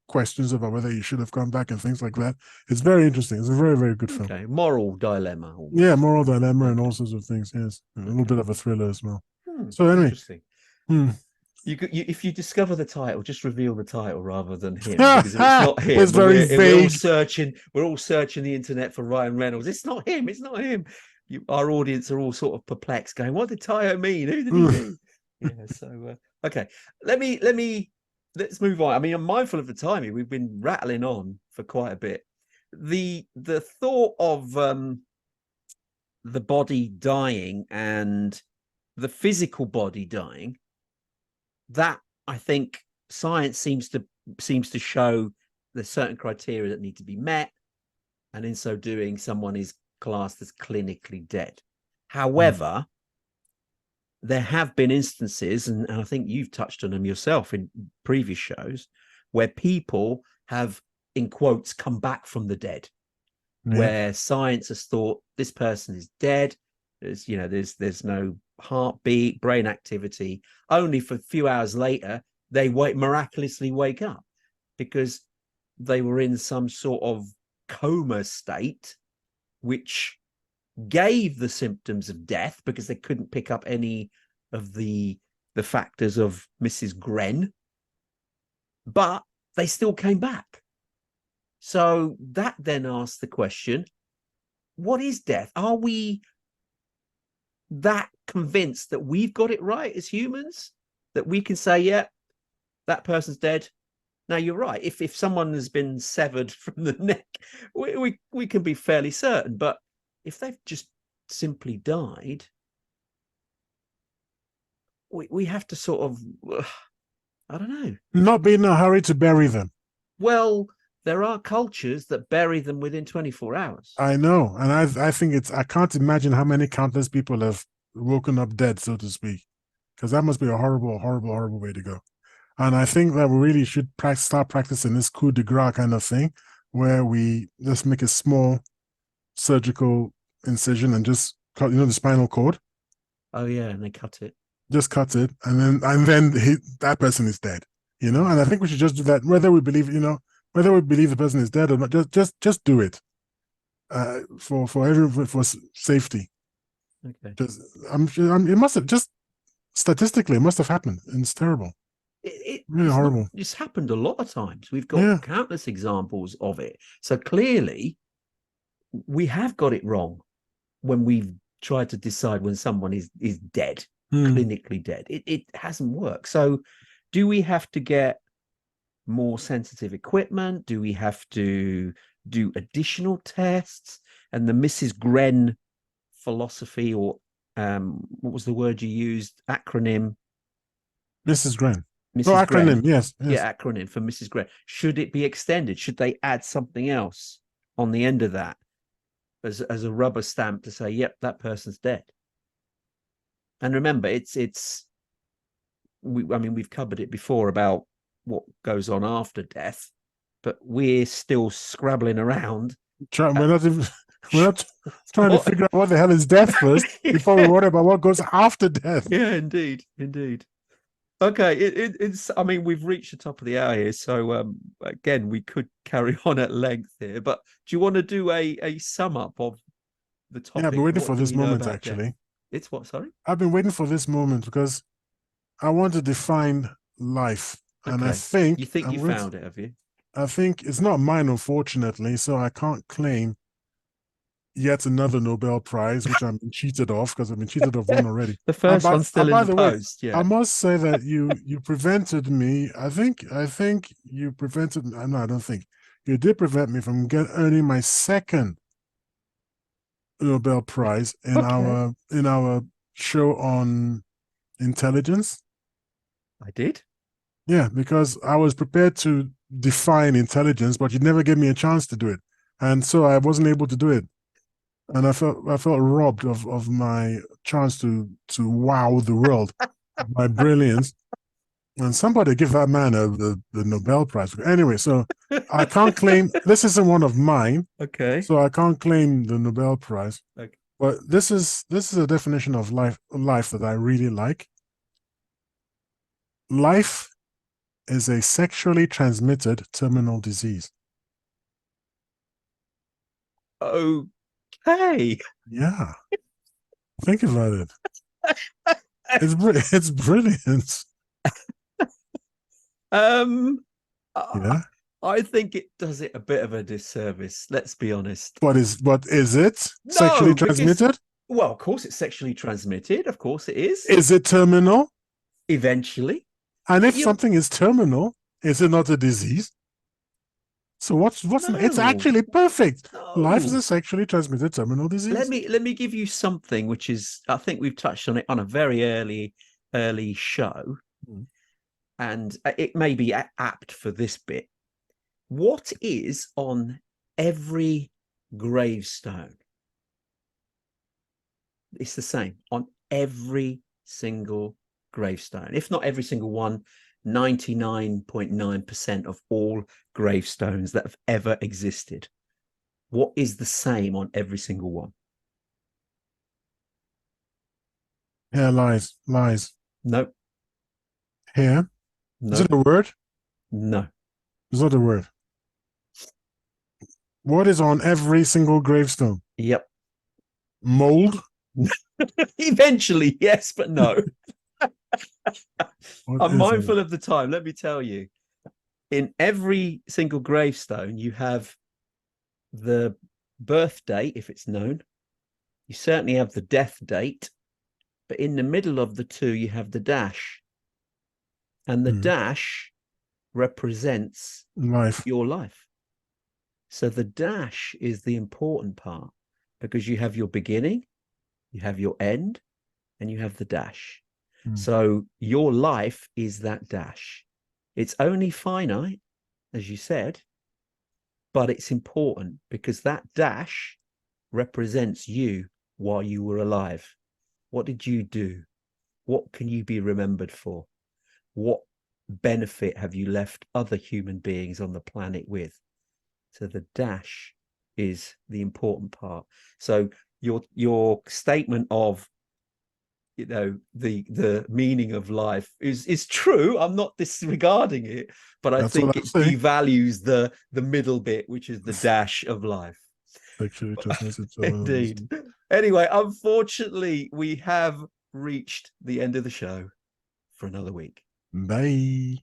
questions about whether you should have come back and things like that. It's very interesting. It's a very, very good film. Okay, moral dilemma. Almost. Yeah, moral dilemma and Okay. all sorts of things. Yes, a little bit of a thriller as well. Hmm, So anyway, interesting. If you discover the title, just reveal the title rather than him, because if it's not him, it's very vague. We're all searching the internet for Ryan Reynolds. It's not him. It's not him. Our audience are all sort of perplexed, going, "What did Tayo mean? Who did he mean?" Yeah. So okay, let's move on. I mean, I'm mindful of the timing. We've been rattling on for quite a bit. The thought of the body dying and the physical body dying, that I think science seems to show there's certain criteria that need to be met, and in so doing, someone is classed as clinically dead. However, there have been instances, and I think you've touched on them yourself in previous shows, where people have, in quotes, come back from the dead, where science has thought this person is dead. There's no heartbeat, brain activity. Only for a few hours later, they miraculously wake up because they were in some sort of coma state, which gave the symptoms of death because they couldn't pick up any of the factors of Mrs. Gren, but they still came back. So that then asks the question, what is death? Are we that convinced that we've got it right as humans, that we can say, yeah, that person's dead? Now, you're right. If someone has been severed from the neck, we can be fairly certain. But if they've just simply died, we have to sort of, I don't know. Not be in a hurry to bury them. Well, there are cultures that bury them within 24 hours. I know, and I think I can't imagine how many countless people have woken up dead, so to speak, because that must be a horrible, horrible, horrible way to go. And I think that we really should start practicing this coup de grace kind of thing, where we just make a small surgical incision and just cut, the spinal cord. Oh yeah, and they cut it. Just cut it, and then that person is dead. And I think we should just do that, whether we believe, whether we believe the person is dead or not. Just do it, for safety. Okay. Just, it must have just statistically, it must have happened, and it's terrible. Really horrible. It's happened a lot of times. We've got countless examples of it. So clearly, we have got it wrong when we've tried to decide when someone is dead, clinically dead. It hasn't worked. So do we have to get more sensitive equipment? Do we have to do additional tests? And the Mrs. Gren philosophy, or what was the word you used? Acronym. Mrs. Gren. Mrs. Acronym, Gren. yes. Yeah, acronym for Mrs. Gren. Should it be extended? Should they add something else on the end of that as a rubber stamp to say, yep, that person's dead? And remember, we've covered it before about what goes on after death, but we're still scrabbling around. We're not trying to figure out what the hell is death first before we worry about what goes after death. Yeah, indeed. Okay, it's. I mean, we've reached the top of the hour here, so again, we could carry on at length here. But do you want to do a sum up of the topic? Yeah, I've been waiting for this moment. Actually, death? It's what? Sorry, I've been waiting for this moment because I want to define life, and I think you found it, have you? I think it's not mine, unfortunately, so I can't claim yet another Nobel Prize, which I'm cheated off because I've been cheated of one already. The first one's still in the post. Yeah, I must say that you prevented me. I think you prevented. No, I don't think you did prevent me from earning my second Nobel Prize in our show on intelligence. I did. Yeah, because I was prepared to define intelligence, but you never gave me a chance to do it, and so I wasn't able to do it. And I felt robbed of my chance to wow the world, my brilliance. And somebody give that man the Nobel Prize. Anyway, so I can't claim, this isn't one of mine. Okay. So I can't claim the Nobel Prize. Okay. But this is a definition of life that I really like. Life is a sexually transmitted terminal disease. Okay. Yeah. Think about it. It's brilliant. Yeah. I think it does it a bit of a disservice. Let's be honest. But is it sexually transmitted? Well, of course it's sexually transmitted. Of course it is. Is it terminal? Eventually. And if something is terminal, is it not a disease? So what's it's actually perfect. No. Life is a sexually transmitted terminal disease. Let me give you something which is, I think we've touched on it on a very early show, and it may be apt for this bit. What is on every gravestone? It's the same on every single gravestone, if not every single one. 99.9% of all gravestones that have ever existed. What is the same on every single one? Yeah, lies. Nope. Hair? Nope. Is it a word? No. It's not a word. What is on every single gravestone? Yep. Mold? Eventually, yes, but no. I'm mindful of the time. Let me tell you, in every single gravestone, you have the birth date, if it's known. You certainly have the death date, but in the middle of the two, you have the dash. And the dash represents your life. So the dash is the important part, because you have your beginning, you have your end, and you have the dash. So your life is that dash. It's only finite, as you said, but it's important because that dash represents you while you were alive. What did you do? What can you be remembered for? What benefit have you left other human beings on the planet with? So the dash is the important part. So your statement of, you know, the meaning of life is true. I'm not disregarding it, but I That's what think I it say. devalues the middle bit, which is the dash of life. Sexually transmitted. Indeed. Anyway, unfortunately, we have reached the end of the show for another week. Bye.